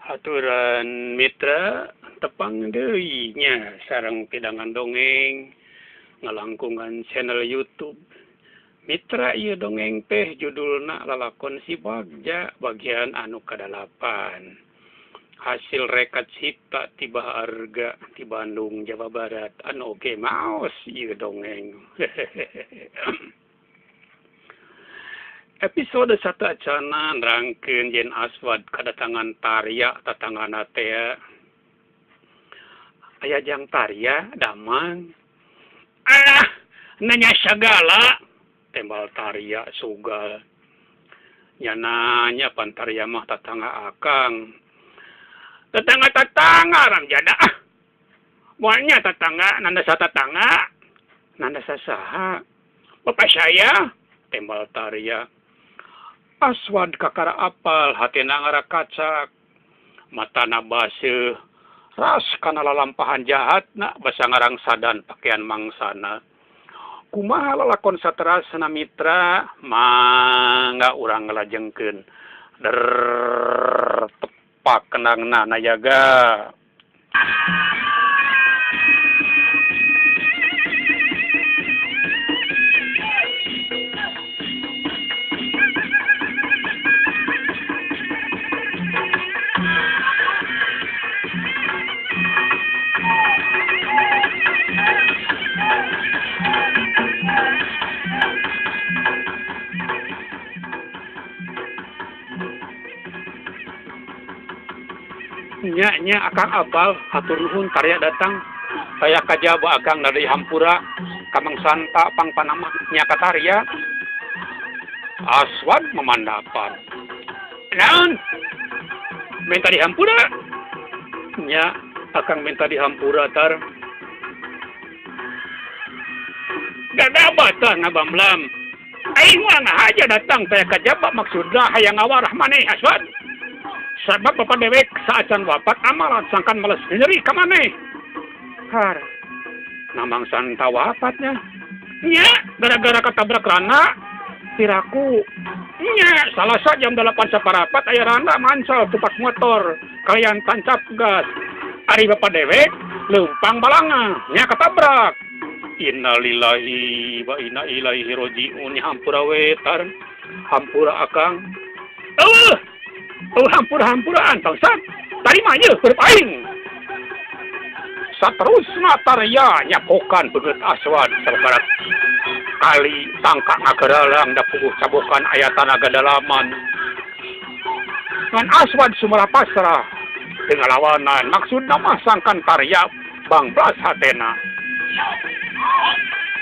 Aturan Mitra tepang deui nya sareng pidangan dongeng ngalangkungan channel YouTube Mitra ieu dongeng teh judulna lalakon si Bagja bagian anu kadalapan. Hasil rekad cipta ti Baharga ti Bandung Jawa Barat anu oge maos ieu dongeng. Episode 1 acana nerangkeun yen Aswad kadatangan Tarya tatanggana teh. Aya jang Tarya damang. Nanya sagala tembal Tarya sugal. Nya nanya pan Tarya mah tatangga akang. Tetangga ramjada moalnya tetangga nanda satatangga. Nanda sasaha. Bapak saya tembal Tarya. Aswad kakara apal hatina ngarakacak matana baseuh ras kana lalampahan jahatna basa ngarangsadan pakaian mangsana. Kumaha lalakon saterasna Mitra mangga urang ngalajengkeun tepak kenangna nayaga. Nya akang apal hatur nuhun Tarya datang saya kajaba akang dari Hampura kamang santa pangpanama nya ka Tarya. Aswad memandapan naon minta di Hampura nya akang minta di Hampura tar gagabatan ngabamlam aing mah ngahaja datang saya kajaba maksudna hayang ngawarah maneh Aswad. Sabab bapak dewek saacan wapat amaran sangkan males nyeri ka maneh. Har. Namang santa wapatnya. Nya gara-gara katabrak rana piraku. Nya salasa jam 8 saparapat aya randa mansal tupak motor kalian tancap gas. Ari bapak dewek leumpang balanga nya katabrak. Innalillahi wa inna ilaihi raji'un. Hampura wetar. Hampura akang. Hampura-hampuraan bangsat. Tarima ye berpaing. Saterusna Tarya nyapokan beget Aswad sabarat kali tangka ngagaralang da puguh cabokan aya tanaga dalaman. Ngan Aswad sumera pasrah teu ngalawanan maksudna mah sangkan Tarya bangplas hatena.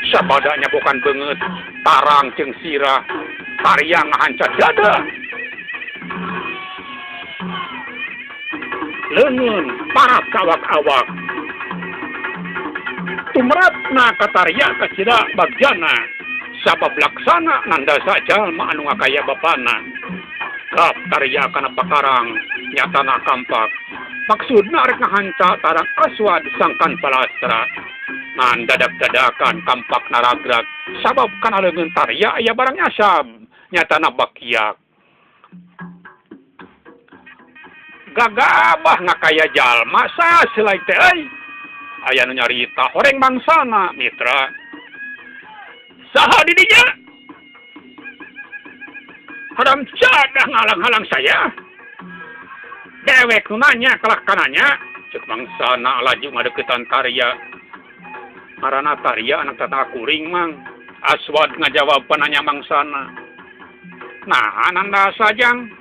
Sabada nyabokan beungeut tarang jeung sirah Tarya ngahancat dada. Leungeun parak kawak-awak. Tumratna ka Tarya ka cida Bagjana sabab laksana nandasa jalma anu ngakaya bapana. Kap Tarya kana pakarang nyatana kampak. Maksudna arek ngahanca tarang Aswad sangkan palastra. Ngan dadak-dadakan kampak naragrag sabab kana leungeun Tarya aya barang asab nyatana bakyak. Gagabah ngakaya jalma sa selai teh euy. Aya nu nyarita horeng mangsana Mitra. Saha di dinya? Haram cadah ngalang-halang saya. Dewek nu nanya kelak kananya ceuk mangsana laju ngadeuketan Tarya. Marana Tarya anak tata kuring mang. Aswad ngajawab penanya mangsana. Nah, ananda sajang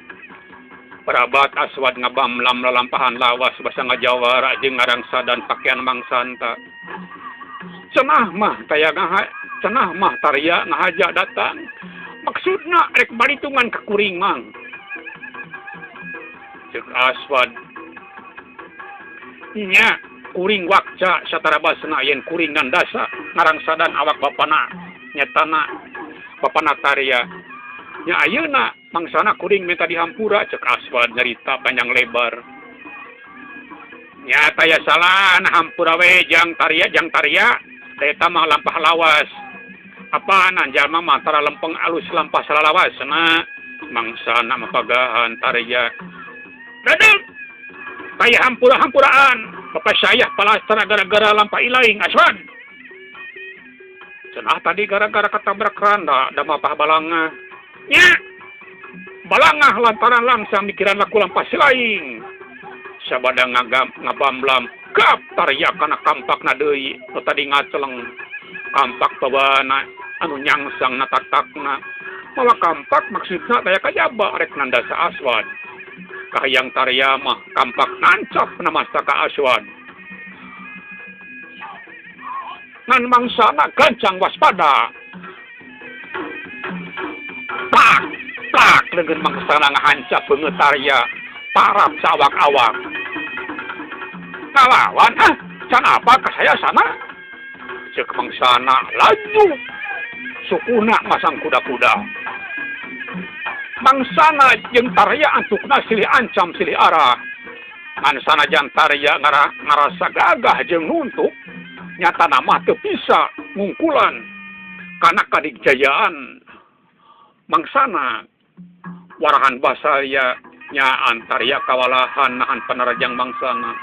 Perabat Aswad ngabamlam lalampahan lawas basa ngajawara jeung ngarangsadan pakaian mangsanta. Cenah mah Tarya ngahaja datang. Maksudna rek balitungan ka kuring mang. Ceuk Aswad. Nya kuring wakca satarabasna yen kuring nandasa ngarangsadan awak bapana nyatana bapana Tarya. Nya ayeuna mangsana kuring minta di Hampura cek Aswad nyarita panjang lebar. Nya taya salah Hampura we jang Tarya eta mah lampah lawas. Apaan jalma mah tara lempeng alus lampah salalawasna mangsana mapagahan Tarya. Dadang Kaya hampura-hampuraan, papasayah palastra gara-gara lampa ilaing aswan. Cenah tadi gara-gara katabrak randa, da mapah balangah. Nya, balangah lantaran langsang mikiran laku lampa silaing. Sabada ngabamblam, gap tarya kana kampakna deui, nu tadi ngaceleng kampak pabana anu nyangsang natatakna. Malah kampak maksudna daya kajaba rek nandasa aswan. Kahayang tarya mah kampak nancap namastaka aswan. Ngan mangsana gancang waspada. Tak, tak dengan mangsana ngahancap beungeut tarya parap sawak-awak. Ngalawan, can apa ka saya sana? Ceuk mangsana laju sukuna masang kuda-kuda. Mangsana jeung tarya antukna silih ancam silih arah. Ngan sanajan tarya ngarasa gagah jeung nuntuk, nyatana mah teu bisa ngungkulan kana kadigjayaan. Mangsana warahan basaya nyaan tarya kawalahan nahan panarajang mangsana.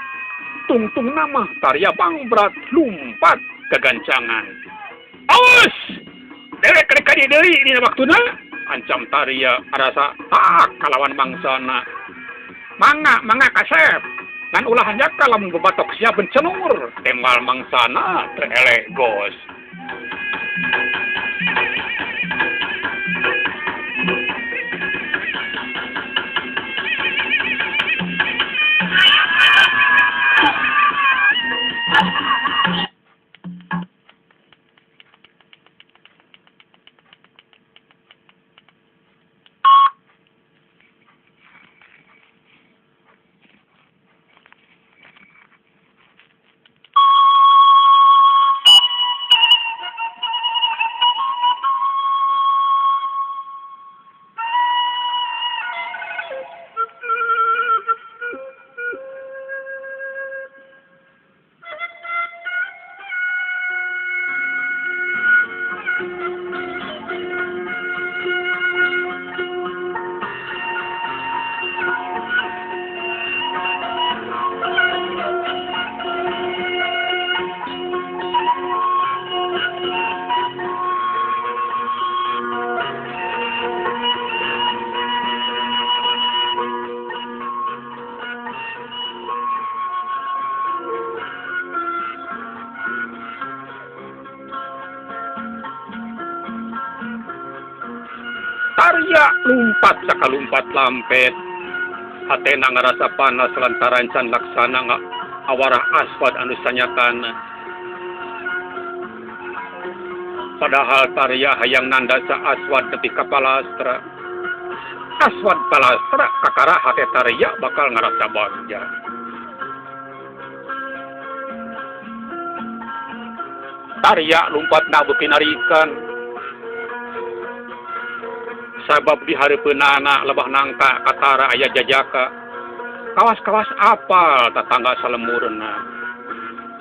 Tungtung nama tarya bangberat lumpat kegancangan. Awas! Derek kali deui dina waktuna. Ancam tarya arasa tak kalawan mangsana. Mangga kasep. Dan ulah jaka lamun bebatok sia bencenur. Tembal mangsana tereleh gos. Tarya lumpat sakalumpat lampet. Hatena ngarasa panas lantaran can laksana awarah aswad anu sanyatana. Padahal tarya hayang nandasa aswad nepi ka palastra. Aswad palastra kakara hate tarya bakal ngarasa bagja. Tarya lumpat na beuki narikan. Sabab di hareupeunana lebah nangka katara aya jajaka. Kawas-kawas apal tatangga salemurna.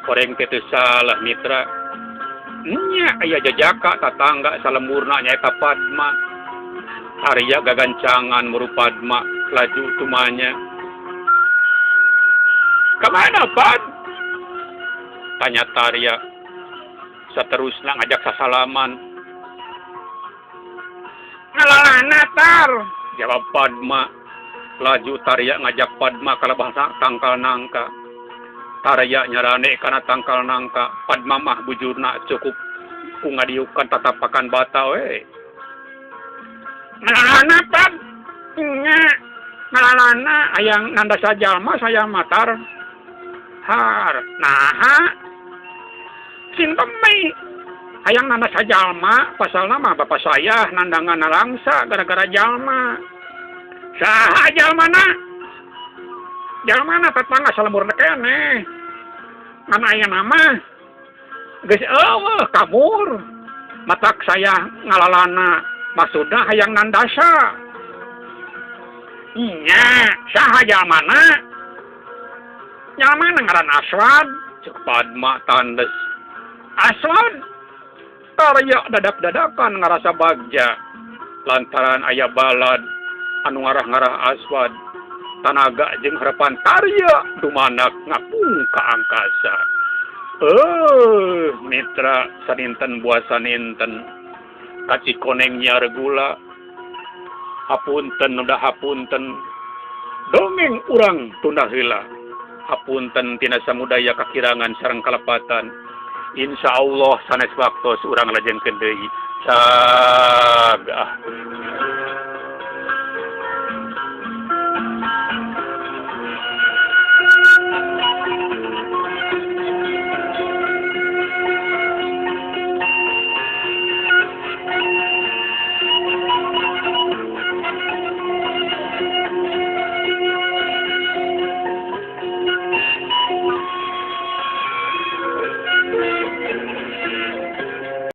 Koreng teu salah mitra. Nya aya jajaka tatangga salemurna nyaeta Padma. Tarya gagancangan muru Padma laju tumanya. Kemana Pad? Tanya Tarya. Saterusna ngajak sasalaman. Ngalalana tar, jawab Padma. Laju Tarya ngajak Padma kalebah tangkal nangka. Tarya nyarane kana tangkal nangka. Padma mah bujurna cukup ku ngadiukan tatapakan bata we. Ngalalana tar, nya ngalalana ayang nanda sajalma saya matar. Har, naha sintemai hayang nanda sajalma, pasal nama bapak saya nandangan nalangsa gara-gara jalma. Saha jalmana? Jalmana tetangga salemurna keneh. Ngan aya nama. Geus eueuh kabur. Matak saya ngalalana maksudna hayang nandasa. Nya, saha jalmana? Jalmana ngaran Aswad, cek Padma tandes. Aswad? Tarya dadak-dadakan ngarasa bagja lantaran aya balad anu ngarah-ngarah Aswad tanaga jeung harapan karya dumanak ngapung ka angkasa. Mitra saninten buasa ninten kacikoneng nyiar gula. Hapunten udah hapunten. Dongeng urang tunda heula. Hapunten tina samudaya kakirangan sareng kalepatan. Insyaallah sanes waktos urang lajengkeun deui. Sagah.